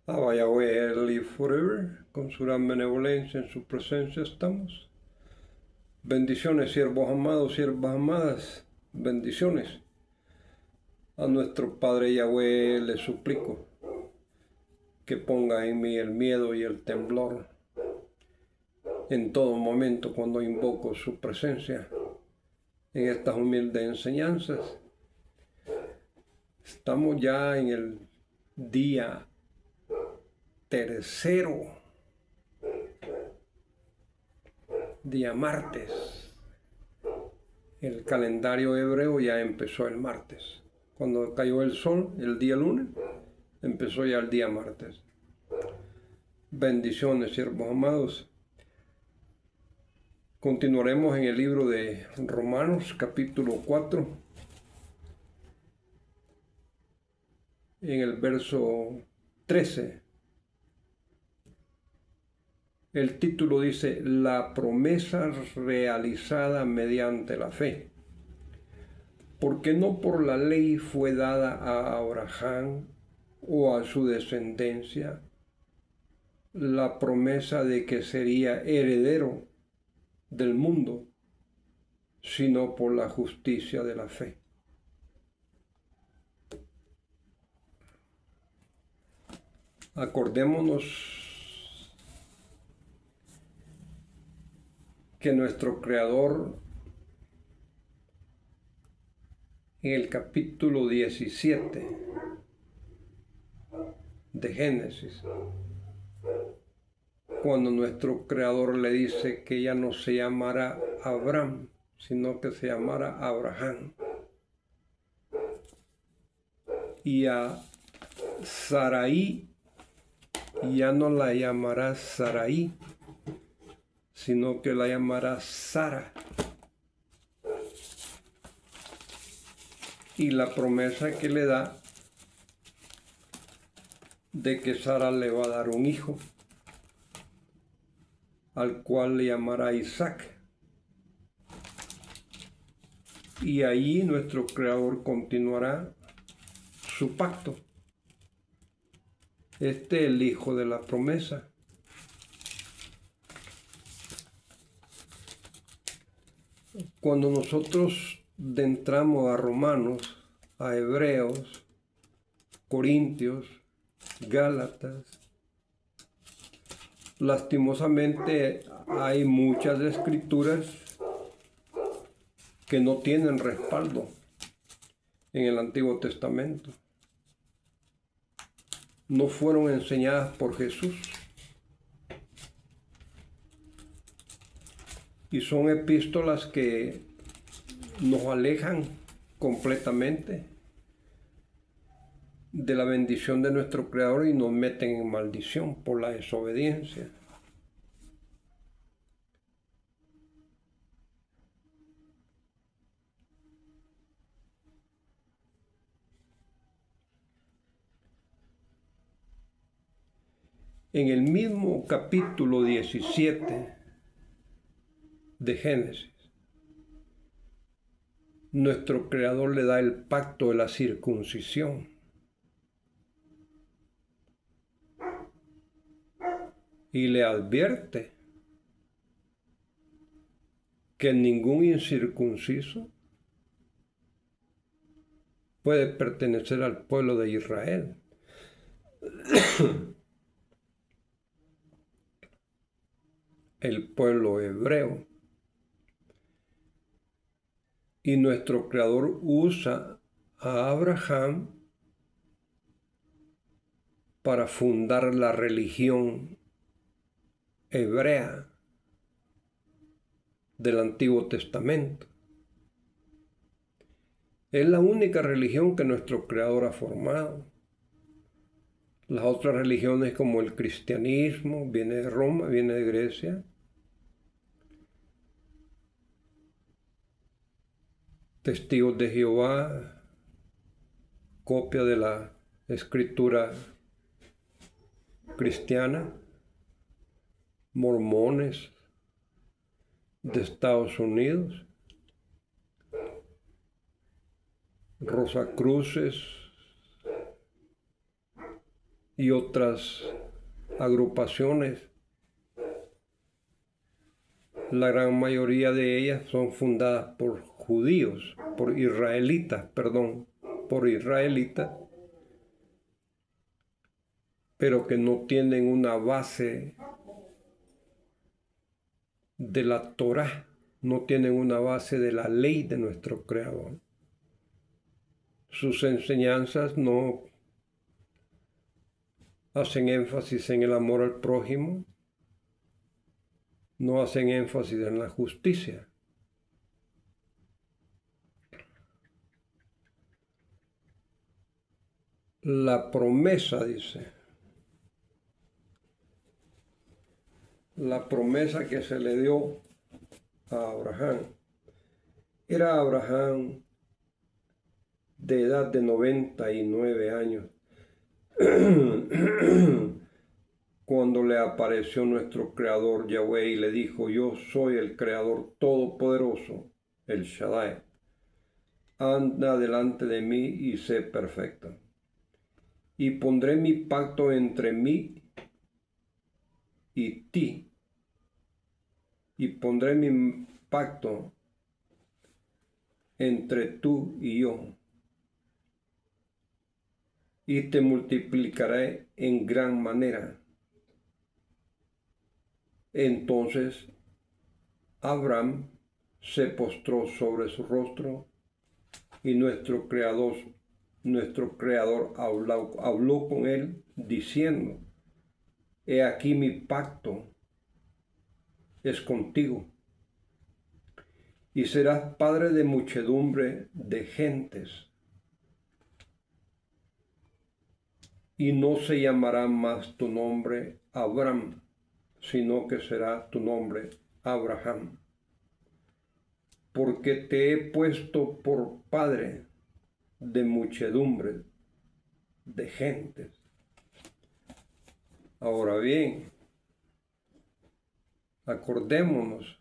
Abba Yahweh live forever, con su gran benevolencia en su presencia estamos. Bendiciones, siervos amados, siervas amadas, bendiciones. A nuestro Padre Yahweh le suplico que ponga en mí el miedo y el temblor en todo momento cuando invoco su presencia en estas humildes enseñanzas. Estamos ya en el día tercero, día martes. El calendario hebreo ya empezó el martes. Cuando cayó el sol, el día lunes, empezó ya el día martes. Bendiciones, siervos amados. Continuaremos en el libro de Romanos, capítulo 4, en el verso 13. El título dice, la promesa realizada mediante la fe. Porque no por la ley fue dada a Abraham o a su descendencia la promesa de que sería heredero del mundo, sino por la justicia de la fe. Acordémonos que nuestro Creador en el capítulo 17 de Génesis, cuando nuestro Creador le dice que ya no se llamará Abraham, sino que se llamará Abraham, y a Sarai ya no la llamará Sarai, sino que la llamará Sara. Y la promesa que le da de que Sara le va a dar un hijo, al cual le llamará Isaac. Y ahí nuestro Creador continuará su pacto. Este es el hijo de la promesa. Cuando nosotros entramos a Romanos, a Hebreos, Corintios, Gálatas, lastimosamente hay muchas escrituras que no tienen respaldo en el Antiguo Testamento. No fueron enseñadas por Jesús. Y son epístolas que nos alejan completamente de la bendición de nuestro Creador y nos meten en maldición por la desobediencia. En el mismo capítulo 17 de Génesis, nuestro Creador le da el pacto de la circuncisión. Y le advierte que ningún incircunciso puede pertenecer al pueblo de Israel. El pueblo hebreo. Y nuestro Creador usa a Abraham para fundar la religión hebrea del Antiguo Testamento. Es la única religión que nuestro Creador ha formado. Las otras religiones como el cristianismo viene de Roma, viene de Grecia. Testigos de Jehová, copia de la escritura cristiana, mormones de Estados Unidos, Rosacruces, y otras agrupaciones, la gran mayoría de ellas son fundadas por judíos, por israelitas, pero que no tienen una base de la Torá, no tienen una base de la ley de nuestro Creador. Sus enseñanzas no hacen énfasis en el amor al prójimo, no hacen énfasis en la justicia. La promesa, dice, la promesa que se le dio a Abraham. Era Abraham de edad de 99 años cuando le apareció nuestro Creador Yahweh y le dijo: yo soy el Creador Todopoderoso, el Shaddai. Anda delante de mí y sé perfecta. Y pondré mi pacto entre mí y ti. Y pondré mi pacto entre tú y yo. Y te multiplicaré en gran manera. Entonces Abraham se postró sobre su rostro y nuestro Creador habló con él diciendo: he aquí mi pacto es contigo, y serás padre de muchedumbre de gentes, y no se llamará más tu nombre Abraham, sino que será tu nombre Abraham, porque te he puesto por padre de muchedumbre de gentes. Ahora bien, acordémonos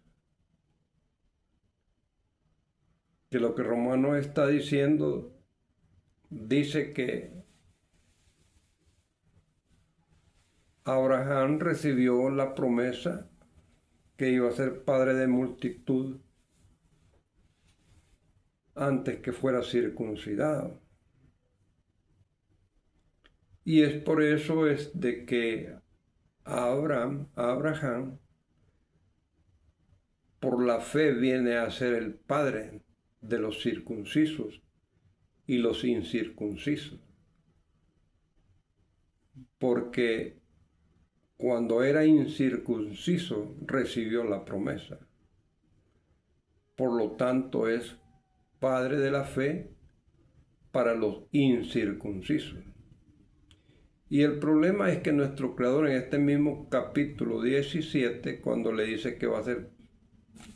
que lo que Romanos está diciendo, dice que Abraham recibió la promesa que iba a ser padre de multitud antes que fuera circuncidado. Y es por eso es de que Abraham, por la fe viene a ser el padre de los circuncisos y los incircuncisos. Porque cuando era incircunciso recibió la promesa. Por lo tanto es padre de la fe para los incircuncisos. Y el problema es que nuestro Creador en este mismo capítulo 17, cuando le dice que va a ser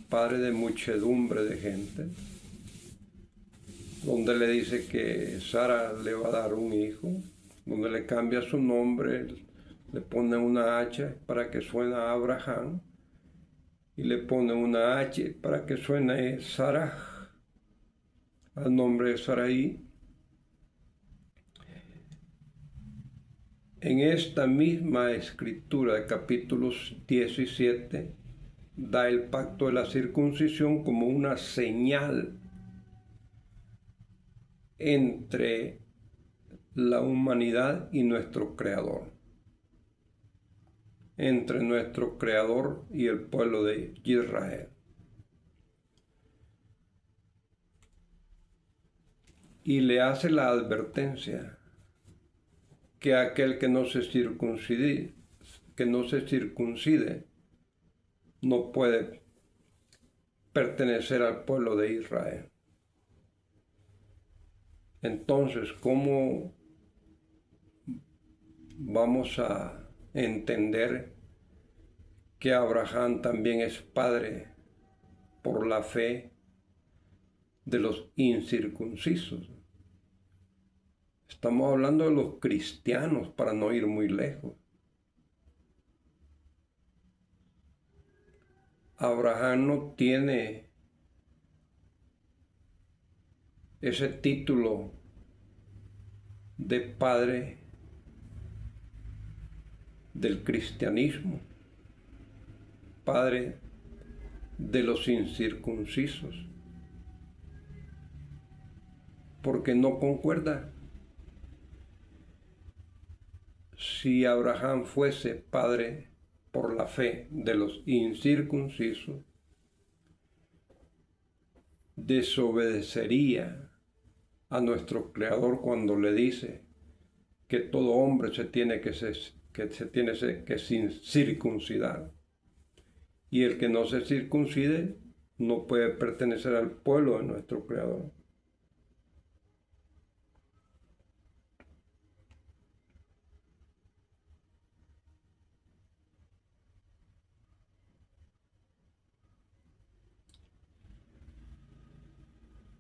padre de muchedumbre de gente, donde le dice que Sara le va a dar un hijo, donde le cambia su nombre, le pone una H para que suene a Abraham, y le pone una H para que suene Sarah, al nombre de Sarai. En esta misma escritura de capítulos 17 da el pacto de la circuncisión como una señal entre la humanidad y nuestro Creador, entre nuestro Creador y el pueblo de Israel. Y le hace la advertencia que aquel que no se circuncide no puede pertenecer al pueblo de Israel. Entonces, ¿cómo vamos a entender que Abraham también es padre por la fe de los incircuncisos? Estamos hablando de los cristianos para no ir muy lejos. Abraham no tiene ese título de padre del cristianismo, Padre de los incircuncisos, porque no concuerda. Si Abraham fuese padre por la fe de los incircuncisos, desobedecería a nuestro Creador cuando le dice que todo hombre se tiene que circuncidar. Y el que no se circuncide no puede pertenecer al pueblo de nuestro Creador.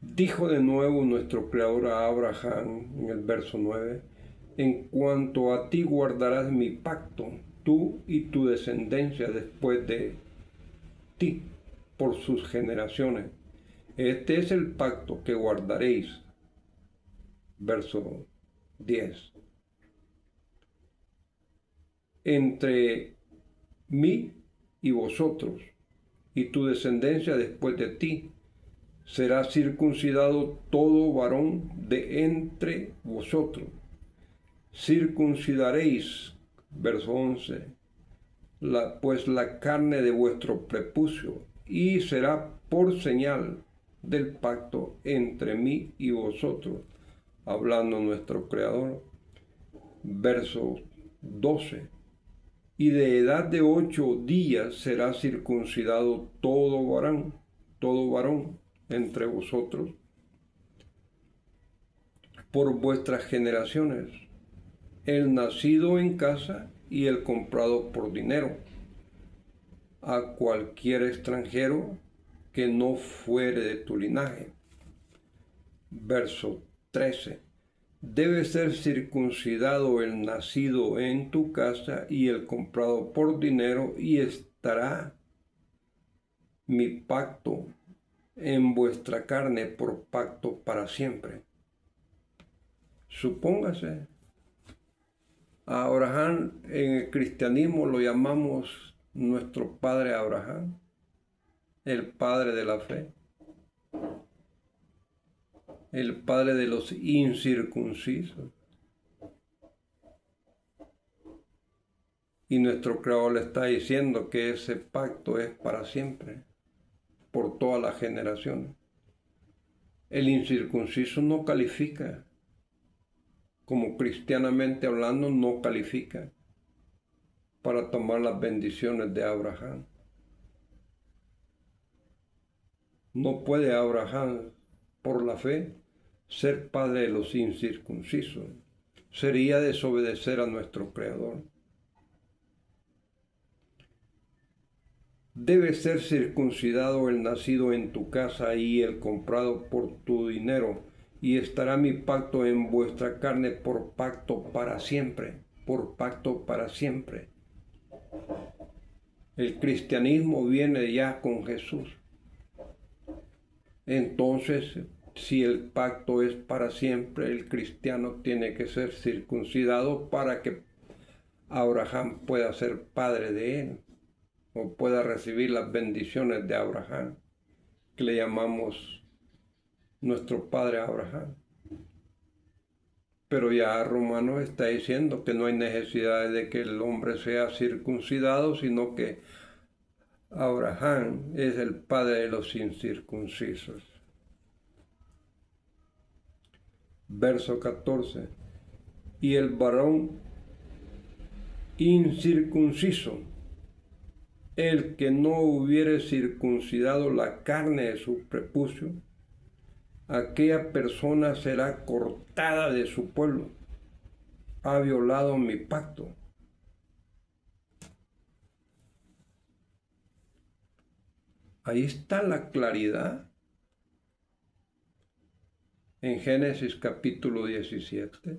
Dijo de nuevo nuestro Creador a Abraham en el verso 9, en cuanto a ti guardarás mi pacto, tú y tu descendencia después de ti, por sus generaciones. Este es el pacto que guardaréis. Verso 10. Entre mí y vosotros, y tu descendencia después de ti, será circuncidado todo varón de entre vosotros. Circuncidaréis, verso 11, pues la carne de vuestro prepucio, y será por señal del pacto entre mí y vosotros, hablando nuestro Creador. Verso 12, y de edad de 8 días será circuncidado todo varón entre vosotros, por vuestras generaciones, el nacido en casa y el comprado por dinero, a cualquier extranjero que no fuere de tu linaje. Verso 13. Debe ser circuncidado el nacido en tu casa y el comprado por dinero, y estará mi pacto en vuestra carne por pacto para siempre. Supóngase, a Abraham en el cristianismo lo llamamos nuestro padre Abraham, el padre de la fe, el padre de los incircuncisos. Y nuestro Creador le está diciendo que ese pacto es para siempre, por todas las generaciones. El incircunciso no califica, como cristianamente hablando, no califica para tomar las bendiciones de Abraham. No puede Abraham, por la fe, ser padre de los incircuncisos. Sería desobedecer a nuestro Creador. Debe ser circuncidado el nacido en tu casa y el comprado por tu dinero, y estará mi pacto en vuestra carne por pacto para siempre, por pacto para siempre. El cristianismo viene ya con Jesús. Entonces, si el pacto es para siempre, el cristiano tiene que ser circuncidado para que Abraham pueda ser padre de él, o pueda recibir las bendiciones de Abraham, que le llamamos nuestro padre Abraham. Pero ya Romanos está diciendo que no hay necesidad de que el hombre sea circuncidado, sino que Abraham es el padre de los incircuncisos. Verso 14. Y el varón incircunciso, el que no hubiere circuncidado la carne de su prepucio, aquella persona será cortada de su pueblo. Ha violado mi pacto. Ahí está la claridad. En Génesis capítulo 17.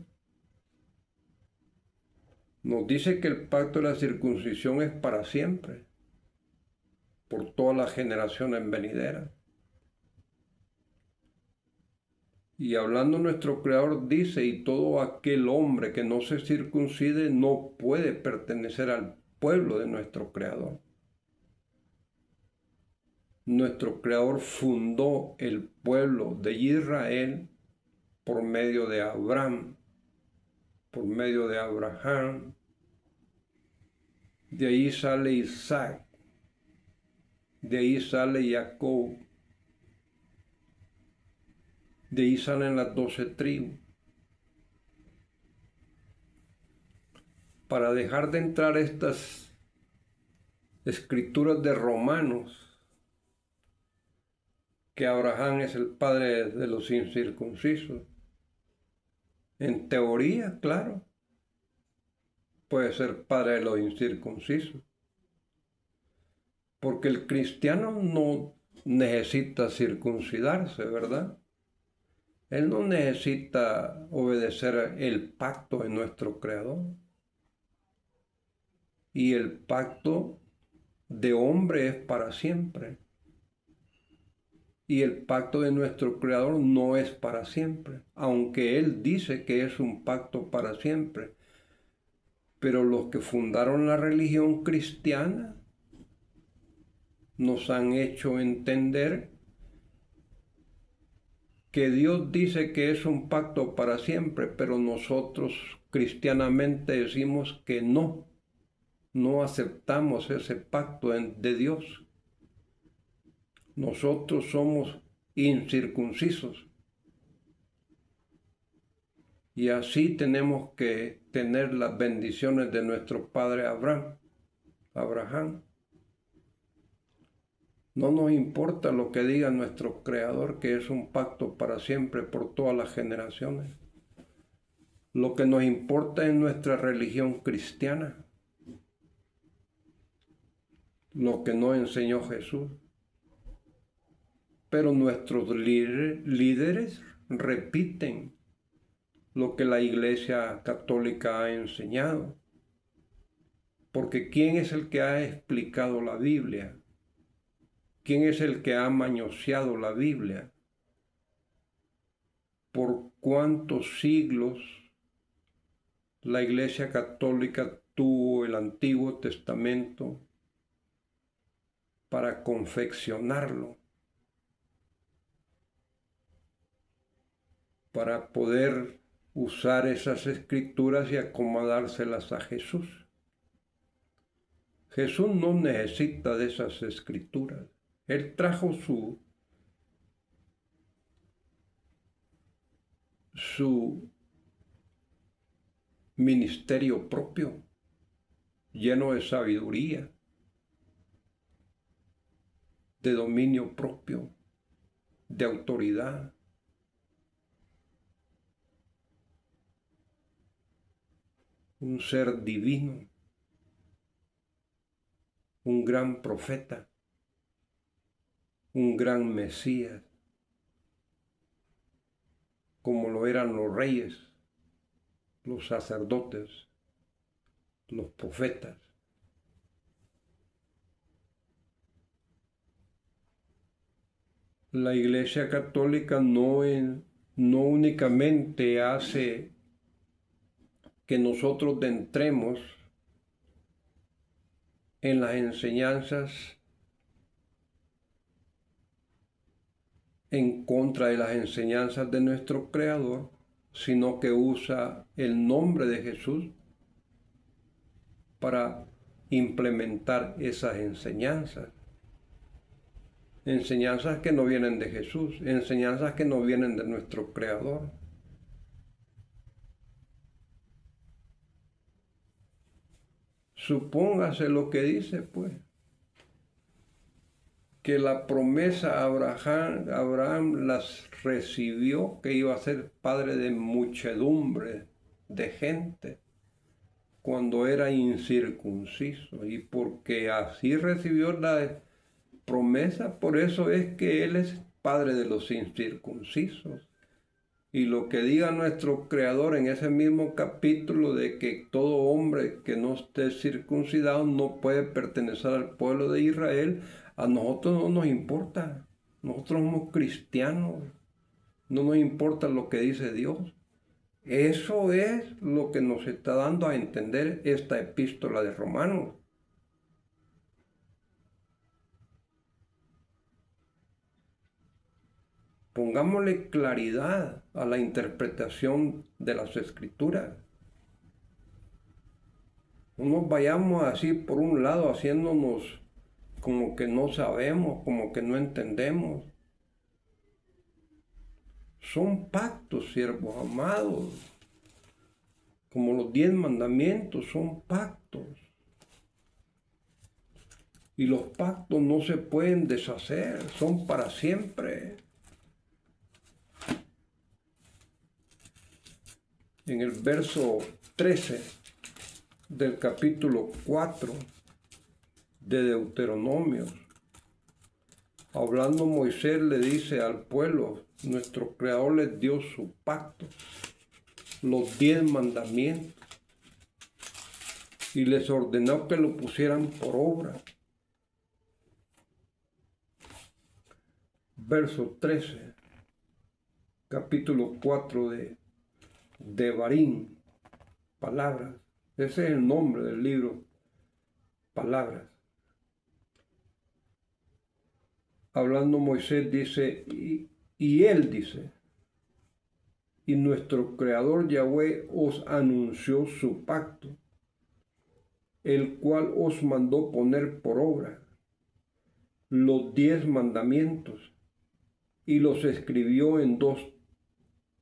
Nos dice que el pacto de la circuncisión es para siempre, por todas las generaciones venideras. Y hablando nuestro Creador dice, y todo aquel hombre que no se circuncide no puede pertenecer al pueblo de nuestro Creador. Nuestro Creador fundó el pueblo de Israel por medio de Abraham, por medio de Abraham. De ahí sale Isaac, de ahí sale Jacob, de ahí salen las 12 tribus. Para dejar de entrar estas escrituras de Romanos, que Abraham es el padre de los incircuncisos. En teoría, claro, puede ser padre de los incircuncisos. Porque el cristiano no necesita circuncidarse, ¿verdad? Él no necesita obedecer el pacto de nuestro Creador. Y el pacto de hombre es para siempre. Y el pacto de nuestro Creador no es para siempre, aunque Él dice que es un pacto para siempre. Pero los que fundaron la religión cristiana nos han hecho entender que Dios dice que es un pacto para siempre, pero nosotros cristianamente decimos que no aceptamos ese pacto de Dios. Nosotros somos incircuncisos. Y así tenemos que tener las bendiciones de nuestro padre Abraham. No nos importa lo que diga nuestro Creador, que es un pacto para siempre por todas las generaciones. Lo que nos importa es nuestra religión cristiana, lo que nos enseñó Jesús. Pero nuestros líderes repiten lo que la Iglesia Católica ha enseñado. Porque ¿quién es el que ha explicado la Biblia? ¿Quién es el que ha manoseado la Biblia? ¿Por cuántos siglos la Iglesia Católica tuvo el Antiguo Testamento para confeccionarlo? Para poder usar esas escrituras y acomodárselas a Jesús. Jesús no necesita de esas escrituras. Él trajo su ministerio propio, lleno de sabiduría, de dominio propio, de autoridad. Un ser divino, un gran profeta, un gran Mesías, como lo eran los reyes, los sacerdotes, los profetas. La Iglesia Católica no únicamente hace que nosotros entremos en las enseñanzas en contra de las enseñanzas de nuestro Creador, sino que usa el nombre de Jesús para implementar esas enseñanzas. Enseñanzas que no vienen de Jesús, enseñanzas que no vienen de nuestro Creador. Supóngase lo que dice, pues, que la promesa Abraham las recibió, que iba a ser padre de muchedumbre de gente cuando era incircunciso, y porque así recibió la promesa, por eso es que él es padre de los incircuncisos. Y lo que diga nuestro Creador en ese mismo capítulo de que todo hombre que no esté circuncidado no puede pertenecer al pueblo de Israel, a nosotros no nos importa. Nosotros somos cristianos. no nos importa lo que dice Dios. Eso es lo que nos está dando a entender esta epístola de Romanos. Pongámosle claridad a la interpretación de las Escrituras. No nos vayamos así por un lado haciéndonos como que no sabemos, como que no entendemos. Son pactos, siervos amados. Como los 10 mandamientos son pactos. Y los pactos no se pueden deshacer, son para siempre. En el verso 13 del capítulo 4 de Deuteronomio, hablando Moisés le dice al pueblo, nuestro Creador les dio su pacto, los 10 mandamientos, y les ordenó que lo pusieran por obra. Verso 13, capítulo 4 de Devarim, palabras. Ese es el nombre del libro, palabras. Hablando Moisés dice, y él dice, y nuestro Creador Yahweh os anunció su pacto, el cual os mandó poner por obra los 10 mandamientos, y los escribió en 2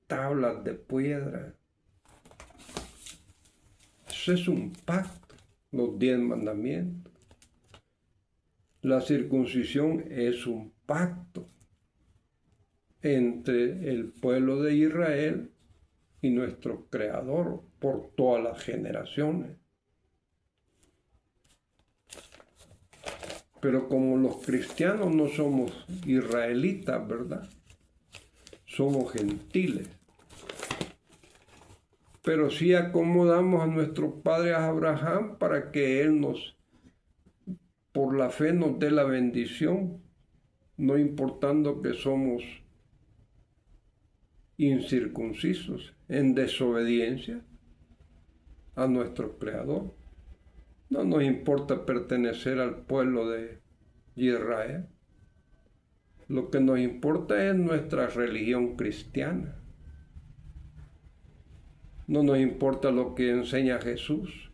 tablas de piedra. Ese es un pacto, los 10 mandamientos. La circuncisión es un pacto entre el pueblo de Israel y nuestro Creador por todas las generaciones. Pero como los cristianos no somos israelitas, ¿verdad? Somos gentiles. Pero sí acomodamos a nuestro padre Abraham para que él por la fe nos dé la bendición, no importando que somos incircuncisos, en desobediencia a nuestro Creador. No nos importa pertenecer al pueblo de Israel. Lo que nos importa es nuestra religión cristiana. No nos importa lo que enseña Jesús.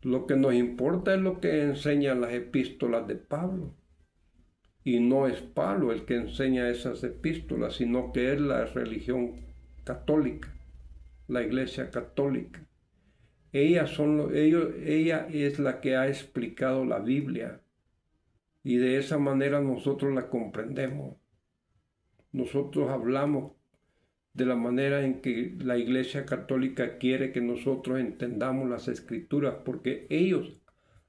Lo que nos importa es lo que enseñan las epístolas de Pablo. Y no es Pablo el que enseña esas epístolas, sino que es la religión católica, la Iglesia católica. Ella es la que ha explicado la Biblia. Y de esa manera nosotros la comprendemos. Nosotros hablamos de la manera en que la Iglesia Católica quiere que nosotros entendamos las Escrituras, porque ellos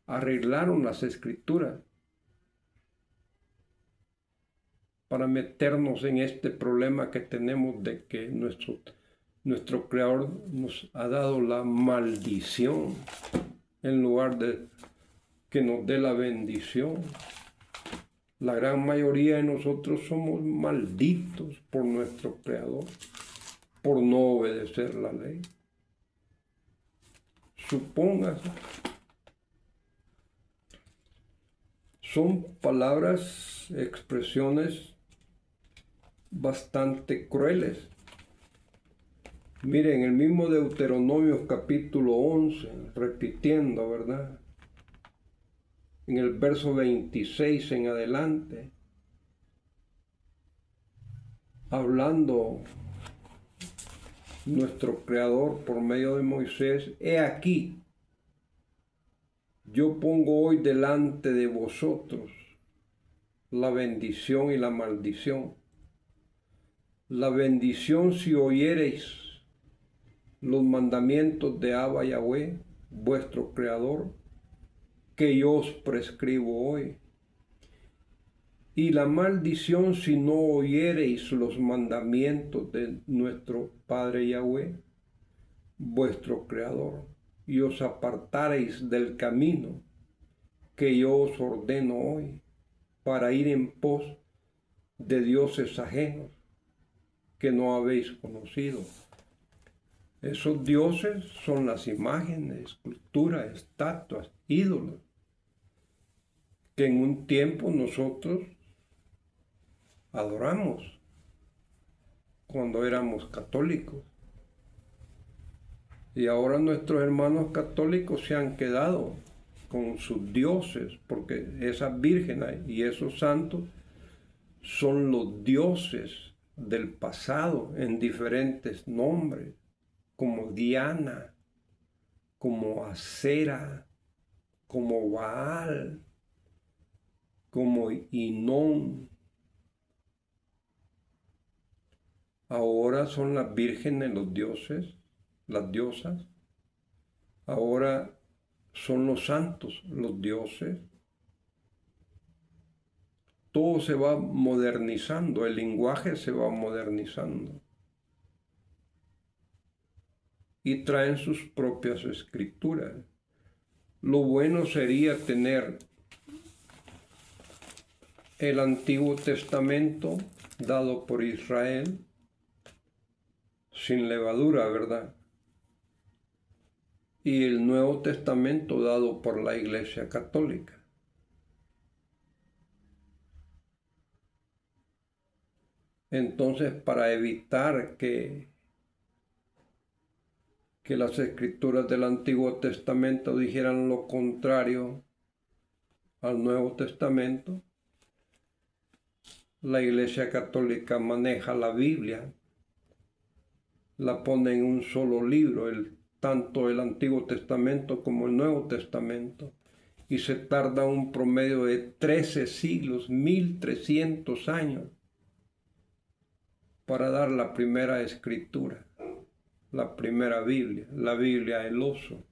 arreglaron las Escrituras para meternos en este problema que tenemos de que nuestro Creador nos ha dado la maldición en lugar de que nos dé la bendición. La gran mayoría de nosotros somos malditos por nuestro Creador, por no obedecer la ley. Supóngase. Son palabras, expresiones bastante crueles. Miren, el mismo Deuteronomio capítulo 11, repitiendo, ¿verdad? En el verso 26 en adelante, hablando nuestro Creador por medio de Moisés, he aquí, yo pongo hoy delante de vosotros la bendición y la maldición. La bendición si oyereis los mandamientos de Abba Yahweh, vuestro Creador, que yo os prescribo hoy. Y la maldición si no oyereis los mandamientos de nuestro Padre Yahweh, vuestro Creador, y os apartareis del camino que yo os ordeno hoy, para ir en pos de dioses ajenos que no habéis conocido. Esos dioses son las imágenes, esculturas, estatuas, ídolos, que en un tiempo nosotros adoramos cuando éramos católicos. Y ahora nuestros hermanos católicos se han quedado con sus dioses, porque esas vírgenes y esos santos son los dioses del pasado en diferentes nombres, como Diana, como Acera, como Baal, como Inón. Ahora son las vírgenes los dioses, las diosas. Ahora son los santos los dioses. Todo se va modernizando, el lenguaje se va modernizando. Y traen sus propias escrituras. Lo bueno sería tener el Antiguo Testamento dado por Israel, sin levadura, ¿verdad? Y el Nuevo Testamento dado por la Iglesia Católica. Entonces, para evitar que las escrituras del Antiguo Testamento dijeran lo contrario al Nuevo Testamento, la Iglesia Católica maneja la Biblia, la pone en un solo libro, tanto el Antiguo Testamento como el Nuevo Testamento, y se tarda un promedio de 13 siglos, 1300 años, para dar la primera escritura, la primera Biblia, la Biblia del oso.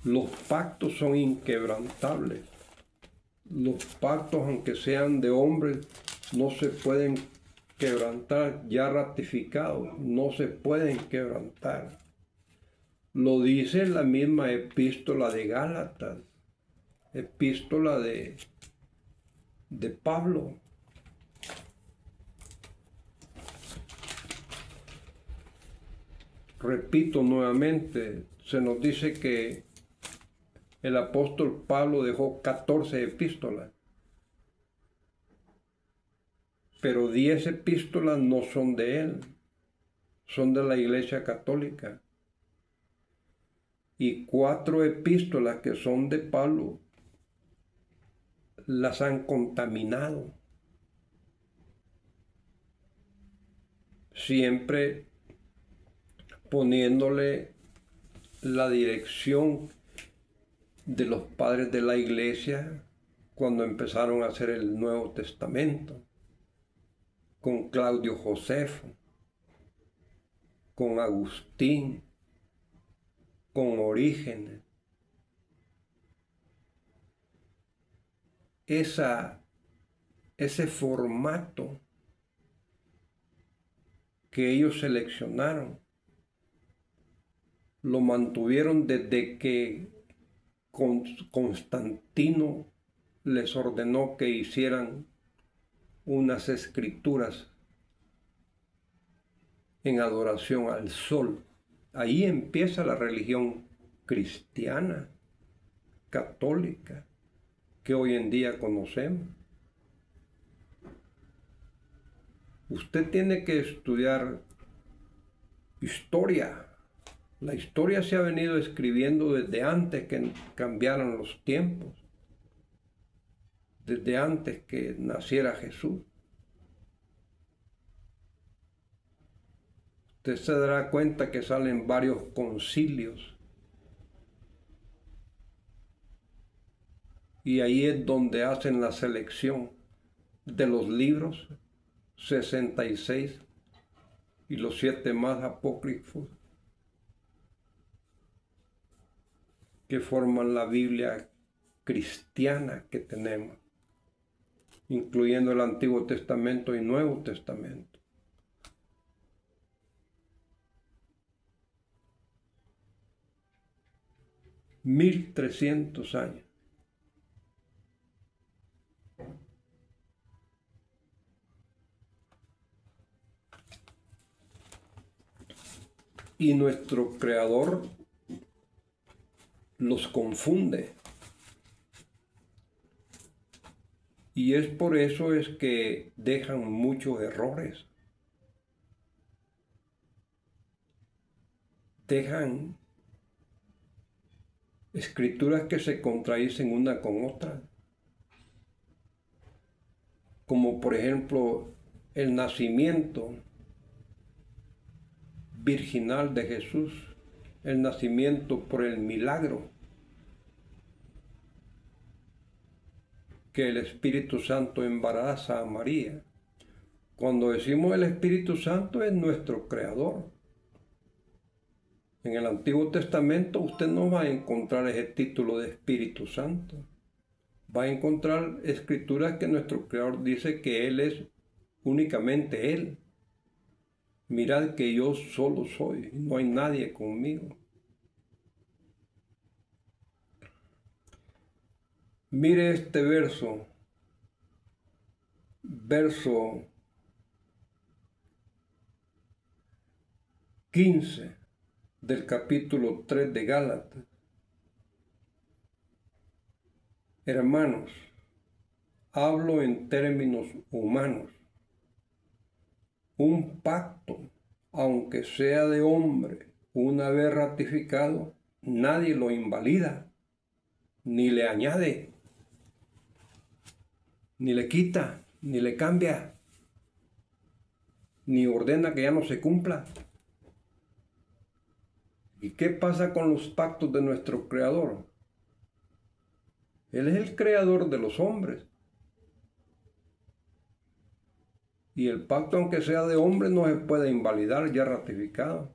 Los pactos son inquebrantables. Los pactos, aunque sean de hombres, no se pueden quebrantar, ya ratificados, no se pueden quebrantar. Lo dice la misma epístola de Gálatas, epístola de Pablo. Repito nuevamente, se nos dice que el apóstol Pablo dejó 14 epístolas, pero 10 epístolas no son de él, son de la Iglesia Católica. Y 4 epístolas que son de Pablo las han contaminado. Siempre poniéndole la dirección de los padres de la Iglesia cuando empezaron a hacer el Nuevo Testamento, con Claudio Josefo, con Agustín, con Orígenes. Ese formato que ellos seleccionaron lo mantuvieron desde que Constantino les ordenó que hicieran unas escrituras en adoración al sol. Ahí empieza la religión cristiana, católica, que hoy en día conocemos. Usted tiene que estudiar historia. La historia se ha venido escribiendo desde antes que cambiaran los tiempos, desde antes que naciera Jesús. Usted se dará cuenta que salen varios concilios y ahí es donde hacen la selección de los libros 66 y los 7 más apócrifos que forman la Biblia cristiana que tenemos, incluyendo el Antiguo Testamento y Nuevo Testamento. $1300 años. Y nuestro Creador los confunde. Y es por eso es que dejan muchos errores. Dejan escrituras que se contradicen una con otra. Como por ejemplo el nacimiento virginal de Jesús, el nacimiento por el milagro que el Espíritu Santo embaraza a María. Cuando decimos el Espíritu Santo es nuestro Creador. En el Antiguo Testamento usted no va a encontrar ese título de Espíritu Santo. Va a encontrar escrituras que nuestro Creador dice que Él es únicamente Él. Mirad que yo solo soy, no hay nadie conmigo. Mire este verso 15 del capítulo 3 de Gálatas. Hermanos, hablo en términos humanos. Un pacto, aunque sea de hombre, una vez ratificado, nadie lo invalida, ni le añade, ni le quita, ni le cambia, ni ordena que ya no se cumpla. ¿Y qué pasa con los pactos de nuestro Creador? Él es el creador de los hombres. Y el pacto, aunque sea de hombre, no se puede invalidar, ya ratificado.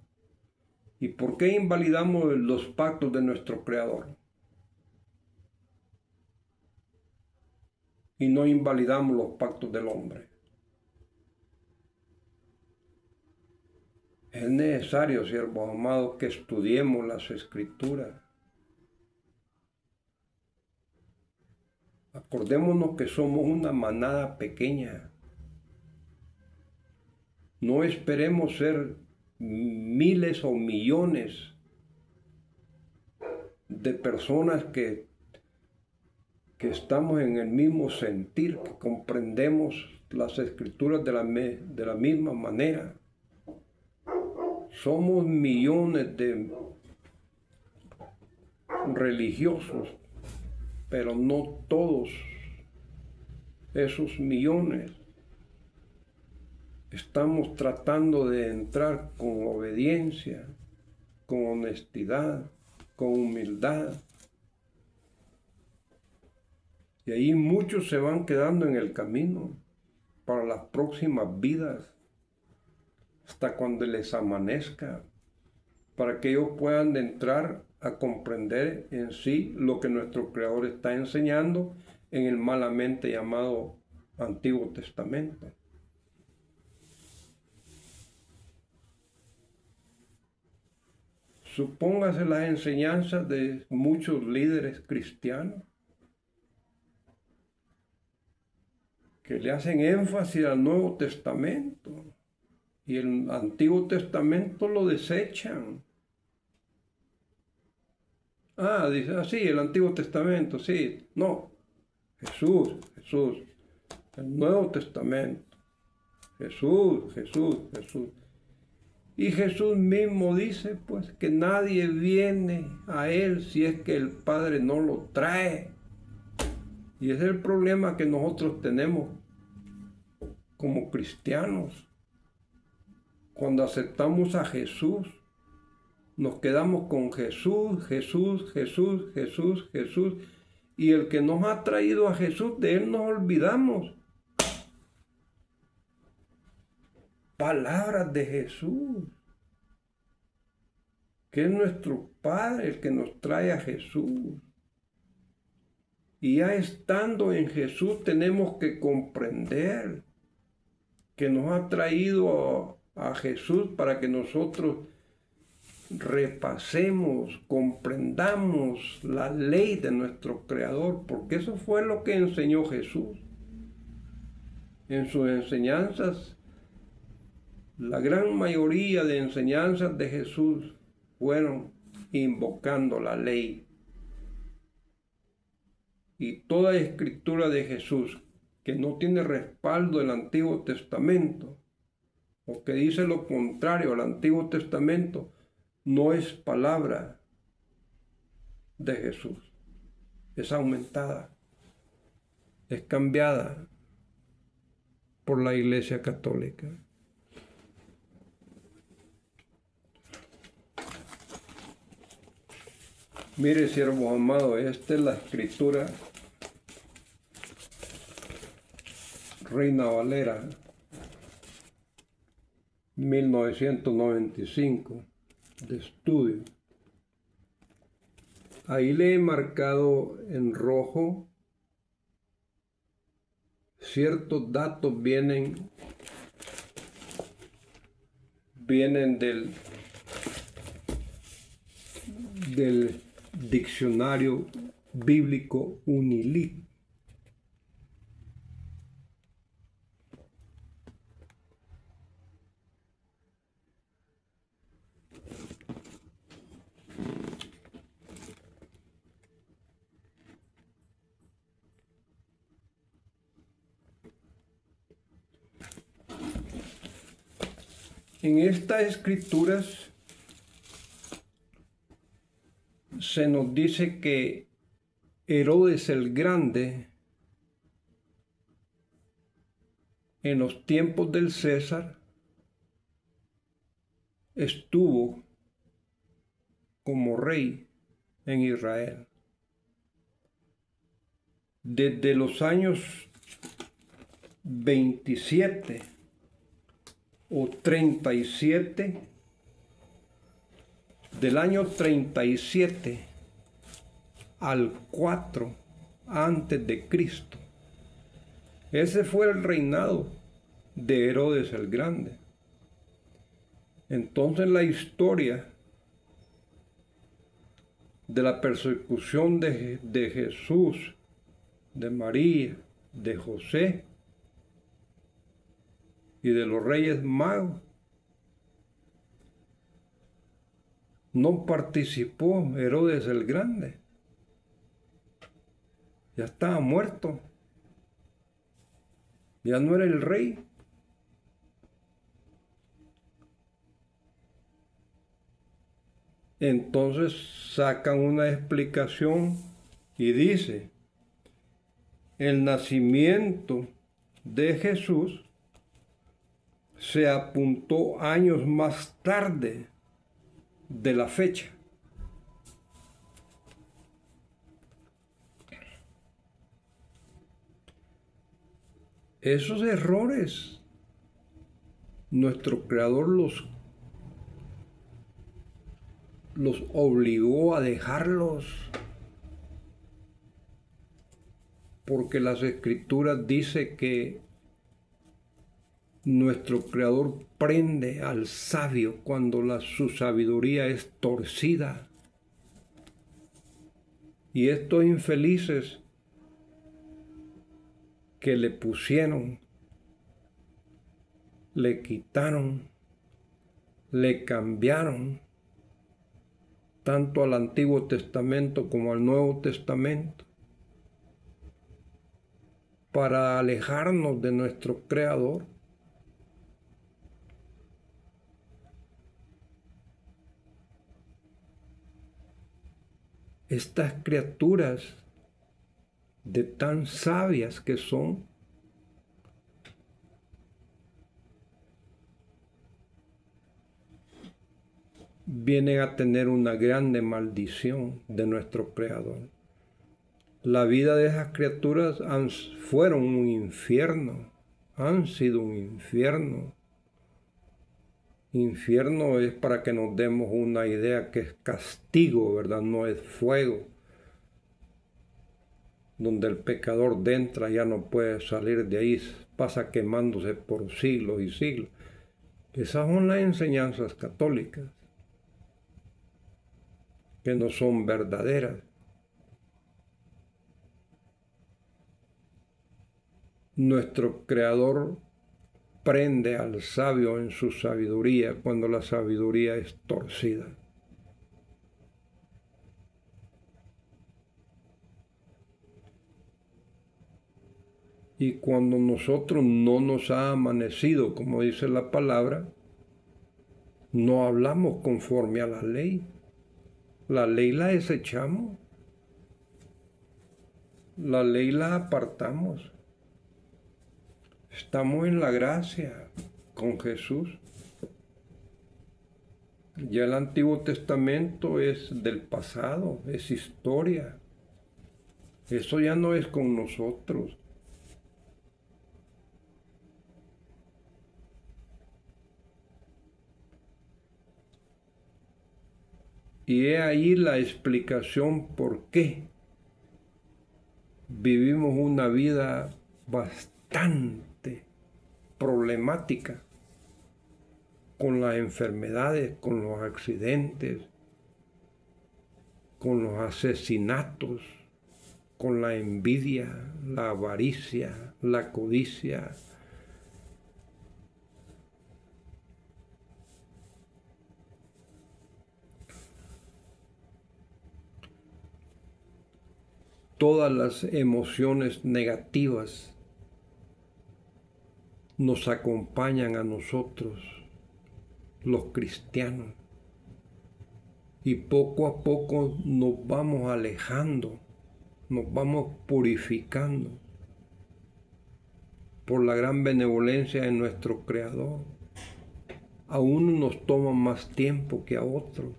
¿Y por qué invalidamos los pactos de nuestro Creador? Y no invalidamos los pactos del hombre. Es necesario, siervos amados, que estudiemos las Escrituras. Acordémonos que somos una manada pequeña. No esperemos ser miles o millones de personas que estamos en el mismo sentir, que comprendemos las Escrituras de la misma manera. Somos millones de religiosos, pero no todos esos millones estamos tratando de entrar con obediencia, con honestidad, con humildad. Y ahí muchos se van quedando en el camino para las próximas vidas, hasta cuando les amanezca, para que ellos puedan entrar a comprender en sí lo que nuestro Creador está enseñando en el malamente llamado Antiguo Testamento. Supóngase las enseñanzas de muchos líderes cristianos que le hacen énfasis al Nuevo Testamento y el Antiguo Testamento lo desechan. Dice, sí, el Antiguo Testamento, sí. No, Jesús, el Nuevo Testamento, Jesús. Y Jesús mismo dice, pues, que nadie viene a Él si es que el Padre no lo trae. Y ese es el problema que nosotros tenemos como cristianos. Cuando aceptamos a Jesús, nos quedamos con Jesús, y el que nos ha traído a Jesús, de Él nos olvidamos. Palabras de Jesús, que es nuestro Padre el que nos trae a Jesús. Y ya estando en Jesús tenemos que comprender que nos ha traído a Jesús para que nosotros repasemos, comprendamos la ley de nuestro Creador, porque eso fue lo que enseñó Jesús. En sus enseñanzas La gran mayoría de enseñanzas de Jesús fueron invocando la ley. Y toda escritura de Jesús que no tiene respaldo del Antiguo Testamento, o que dice lo contrario al Antiguo Testamento, no es palabra de Jesús. Es aumentada, es cambiada por la Iglesia Católica. Mire, siervos amados, esta es la escritura Reina Valera 1995 de estudio. Ahí le he marcado en rojo ciertos datos vienen del diccionario bíblico Unilit. En estas escrituras se nos dice que Herodes el Grande, en los tiempos del César, estuvo como rey en Israel. Desde los años 27 o 37, del año 37 al 4 antes de Cristo. Ese fue el reinado de Herodes el Grande. Entonces la historia de la persecución de Jesús, de María, de José y de los reyes magos, no participó Herodes el Grande. Ya estaba muerto. Ya no era el rey. Entonces sacan una explicación y dice: el nacimiento de Jesús se apuntó años más tarde de la fecha. Esos errores, nuestro Creador los obligó a dejarlos, porque las Escrituras dicen que nuestro Creador prende al sabio cuando su sabiduría es torcida. Y estos infelices que le pusieron, le quitaron, le cambiaron, tanto al Antiguo Testamento como al Nuevo Testamento, para alejarnos de nuestro Creador. Estas criaturas, de tan sabias que son, vienen a tener una grande maldición de nuestro Creador. La vida de esas criaturas fueron un infierno, han sido un infierno. Infierno es, para que nos demos una idea, que es castigo, ¿verdad? No es fuego, donde el pecador entra ya no puede salir de ahí, pasa quemándose por siglos y siglos. Esas son las enseñanzas católicas, que no son verdaderas. Nuestro Creador reprende al sabio en su sabiduría cuando la sabiduría es torcida. Y cuando nosotros no nos ha amanecido, como dice la palabra, no hablamos conforme a la ley. La ley la desechamos. La ley la apartamos. Estamos en la gracia con Jesús. Ya el Antiguo Testamento es del pasado, es historia. Eso ya no es con nosotros. Y he ahí la explicación por qué vivimos una vida bastante problemática con las enfermedades, con los accidentes, con los asesinatos, con la envidia, la avaricia, la codicia. Todas las emociones negativas nos acompañan a nosotros, los cristianos, y poco a poco nos vamos alejando, nos vamos purificando por la gran benevolencia de nuestro Creador. A uno nos toma más tiempo que a otros.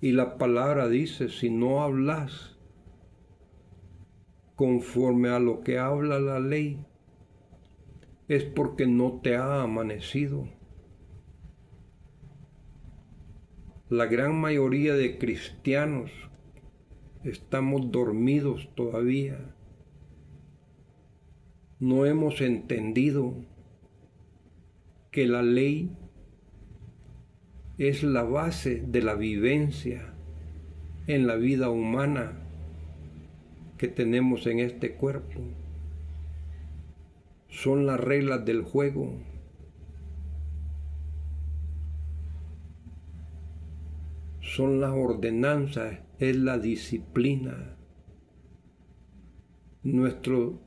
Y la palabra dice, si no hablas conforme a lo que habla la ley, es porque no te ha amanecido. La gran mayoría de cristianos estamos dormidos todavía. No hemos entendido que la ley es la base de la vivencia en la vida humana que tenemos en este cuerpo. Son las reglas del juego. Son las ordenanzas, es la disciplina. Nuestro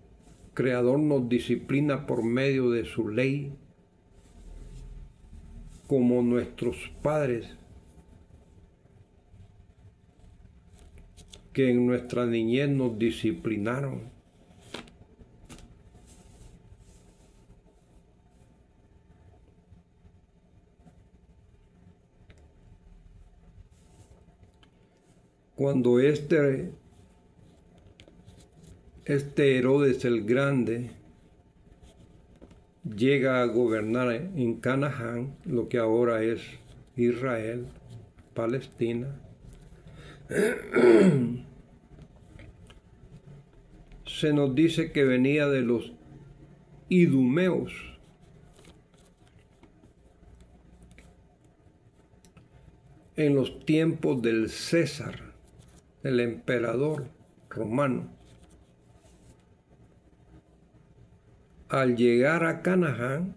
Creador nos disciplina por medio de su ley, como nuestros padres, que en nuestra niñez nos disciplinaron. Cuando este Herodes el Grande llega a gobernar en Canaán, lo que ahora es Israel, Palestina, se nos dice que venía de los idumeos. En los tiempos del César, el emperador romano. Al llegar a Canaán,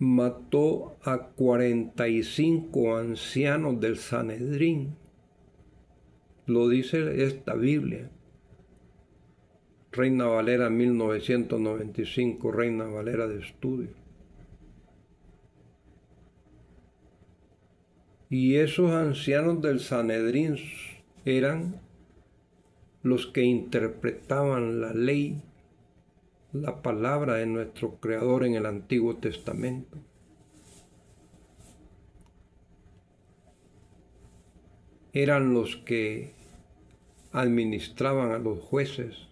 mató a 45 ancianos del Sanedrín. Lo dice esta Biblia. Reina Valera 1995, Reina Valera de Estudio. Y esos ancianos del Sanedrín eran los que interpretaban la ley, la palabra de nuestro Creador en el Antiguo Testamento. Eran los que administraban a los jueces,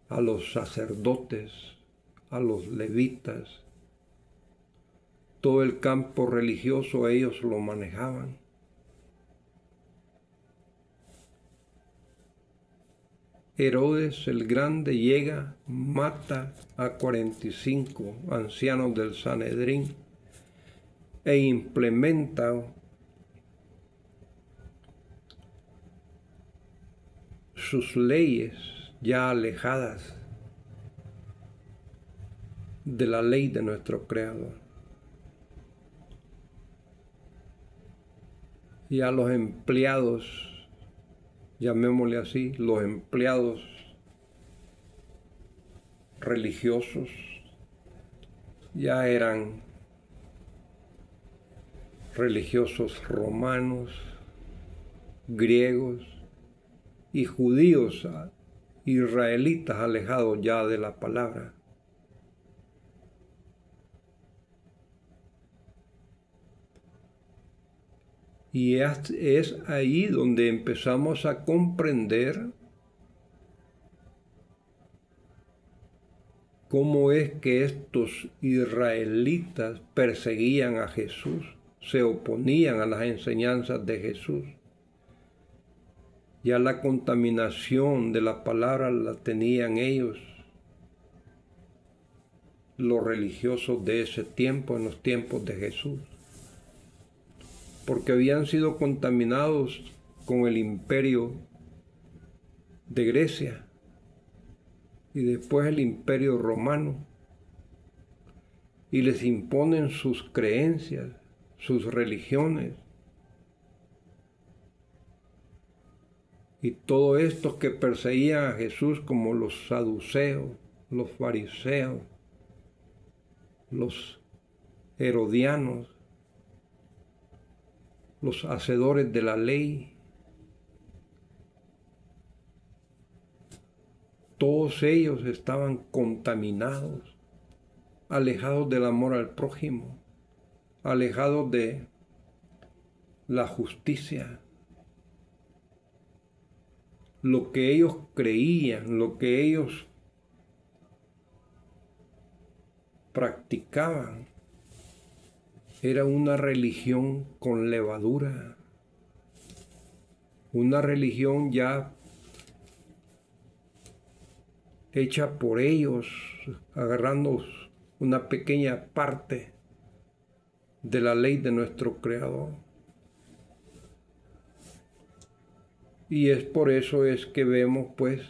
a los sacerdotes, a los levitas. Todo el campo religioso ellos lo manejaban. Herodes el Grande llega, mata a 45 ancianos del Sanedrín e implementa sus leyes ya alejadas de la ley de nuestro Creador. Y a los empleados, llamémosle así, los empleados religiosos ya eran religiosos romanos, griegos y judíos, israelitas alejados ya de la palabra. Y es ahí donde empezamos a comprender cómo es que estos israelitas perseguían a Jesús, se oponían a las enseñanzas de Jesús. Ya la contaminación de la palabra la tenían ellos, los religiosos de ese tiempo, en los tiempos de Jesús, porque habían sido contaminados con el imperio de Grecia y después el imperio romano, y les imponen sus creencias, sus religiones. Y todos estos que perseguían a Jesús, como los saduceos, los fariseos, los herodianos, los hacedores de la ley, todos ellos estaban contaminados, alejados del amor al prójimo, alejados de la justicia. Lo que ellos creían, lo que ellos practicaban, era una religión con levadura, una religión ya hecha por ellos, agarrando una pequeña parte de la ley de nuestro Creador. Y es por eso es que vemos pues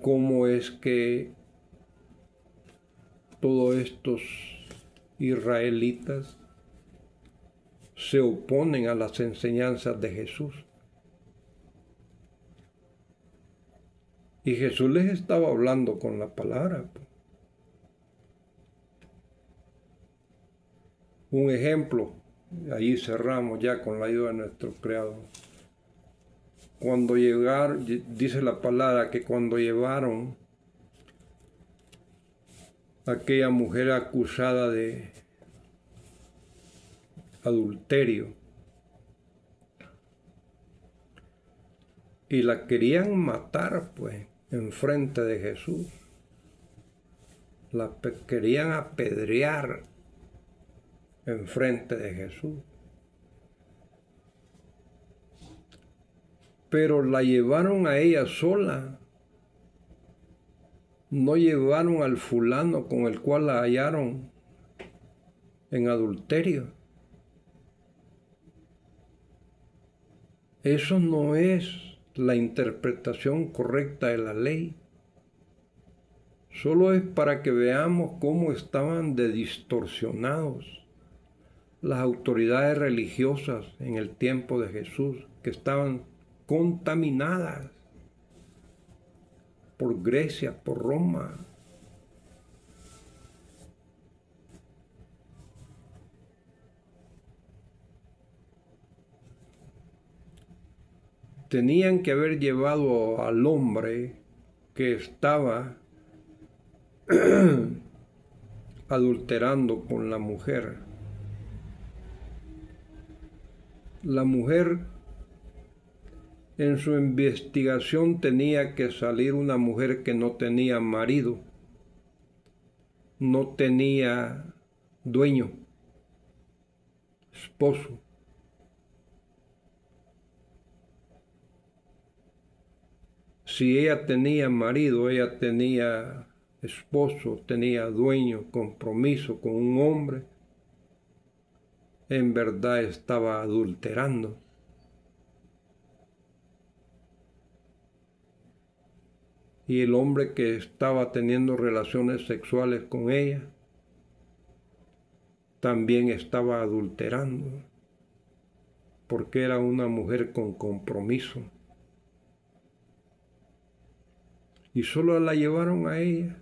cómo es que todos estos israelitas se oponen a las enseñanzas de Jesús. Y Jesús les estaba hablando con la palabra. Un ejemplo, ahí cerramos ya con la ayuda de nuestro Creador. Cuando llegaron, dice la palabra que cuando llevaron a aquella mujer acusada de adulterio y la querían matar pues enfrente de Jesús, la querían apedrear enfrente de Jesús. Pero la llevaron a ella sola. No llevaron al fulano con el cual la hallaron en adulterio. Eso no es la interpretación correcta de la ley. Solo es para que veamos cómo estaban de distorsionados las autoridades religiosas en el tiempo de Jesús, que estaban contaminadas por Grecia, por Roma. Tenían que haber llevado al hombre que estaba adulterando con la mujer. La mujer, en su investigación, tenía que salir una mujer que no tenía marido, no tenía dueño, esposo. Si ella tenía marido, ella tenía esposo, tenía dueño, compromiso con un hombre, en verdad estaba adulterando. y el hombre que estaba teniendo relaciones sexuales con ella también estaba adulterando, porque era una mujer con compromiso. Y solo la llevaron a ella.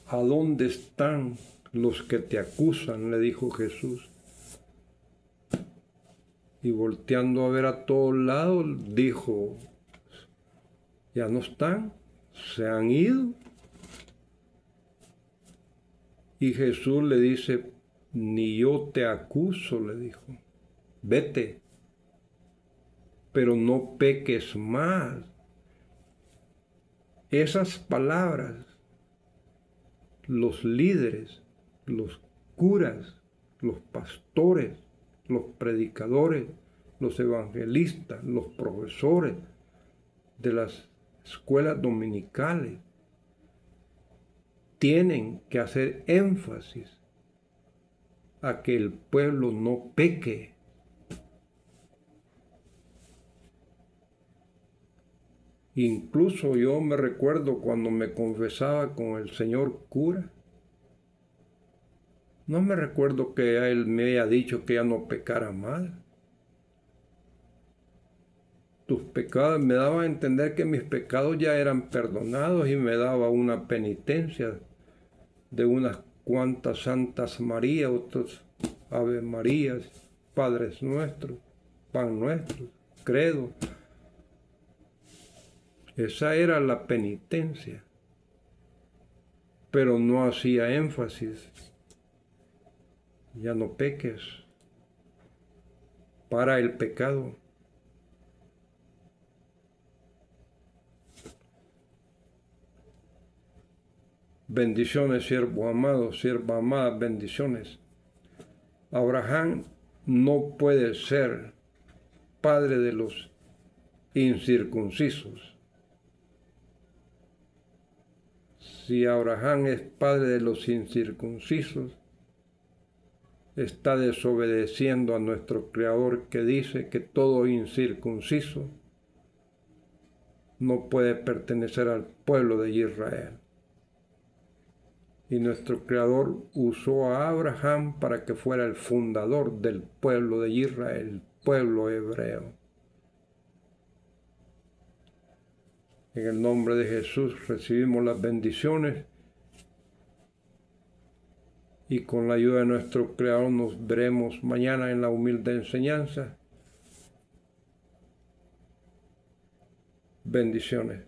¿A dónde están los que te acusan?, le dijo Jesús. Y volteando a ver a todos lados, dijo, ya no están, se han ido. Y Jesús le dice, ni yo te acuso, le dijo, vete, pero no peques más. Esas palabras, los líderes, los curas, los pastores, los predicadores, los evangelistas, los profesores de las escuelas dominicales tienen que hacer énfasis a que el pueblo no peque. Incluso yo me recuerdo cuando me confesaba con el señor cura, no me recuerdo que él me haya dicho que ya no pecara más. Tus pecados, me daba a entender que mis pecados ya eran perdonados y me daba una penitencia de unas cuantas Santas Marías, otros Ave Marías, Padres Nuestros, Pan Nuestro, Credo. Esa era la penitencia, pero no hacía énfasis. Ya no peques. Para el pecado. Bendiciones, siervo amado, sierva amada, bendiciones. Abraham no puede ser padre de los incircuncisos. Si Abraham es padre de los incircuncisos, está desobedeciendo a nuestro Creador, que dice que todo incircunciso no puede pertenecer al pueblo de Israel. Y nuestro Creador usó a Abraham para que fuera el fundador del pueblo de Israel, el pueblo hebreo. En el nombre de Jesús recibimos las bendiciones y con la ayuda de nuestro Creador nos veremos mañana en la humilde enseñanza. Bendiciones.